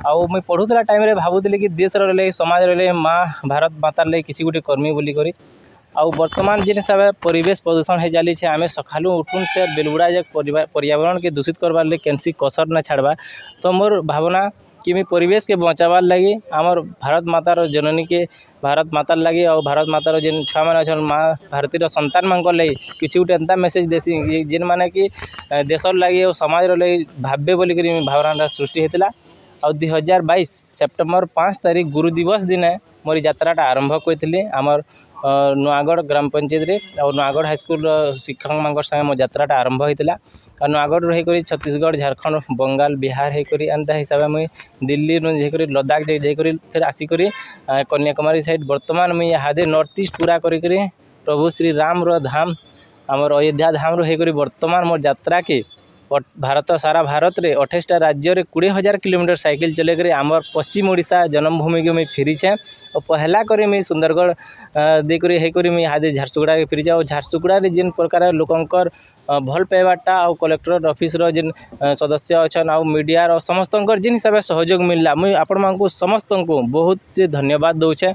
आउ मुई पढ़ुला टाइम रे भावुली कि देश रे समाज रे माँ भारत मातार लगे किसी गोटे कर्मी बोलिक आउ वर्तमान जिन हिसाब से परिवेश प्रदूषण हो चली आम सकालू उठून से बेलबुड़ा पर्यावरण के दूषित करवार लगे कैंसी कसर न छाड़वा। तो मोर भावना कि मैं परिवेश के बचावार लगी आमर भारत मातार जननी के भारत मातार लगी और भारत मातार जेन छुआ मैंने अच्छे माँ भारतीय संतान मान लगी किसी गोटे एंता मेसेज देसी जेन मैंने कि देशर लगी और समाज लगी भाव्य बोलिक भावना सृष्टि होता। और 2022 सेप्टेम्बर 5 तारीख गुरु दिवस दिन मोर यात्राटा आरंभ करी आमर नुआगढ़ ग्राम पंचायत रे और नुआगढ़ हाईस्कूल शिक्षक मान संगे मो यात्राटा आरंभ होता। और नुआगढ़ रही छत्तीसगढ़ झारखंड बंगाल बिहार होकर एंता हिसाब मुई दिल्ली जाकर लद्दाख जाकर फिर आसिक कन्याकुमारी साइड बर्तमान मुई इहादे नॉर्थ ईस्ट पूरा करी प्रभु श्री राम धाम आमर अयोध्या धाम होकर बर्तमान मोर यात्रा के भारत सारा भारत रे 28टा राज्य रे 20,000 किलोमीटर साइकिल चले कर आमर पश्चिम ओडिशा जन्मभूमि के मुई फिरीछे। और पहला करी मुई सुंदरगढ़ देकर हेकर मुई इहादे झारसुगुड़ा के फिरीछे। और झारसुगुड़ा रे जिन प्रकार लोकंकर भल पाइबाटा आउ कलेक्टर ऑफिस रो जिन सदस्य अच्छन आउ मीडिया समस्त जिन हिसाब से सहयोग मिलला मुई आपण मानकु समस्त को बहुत धन्यवाद दौचे।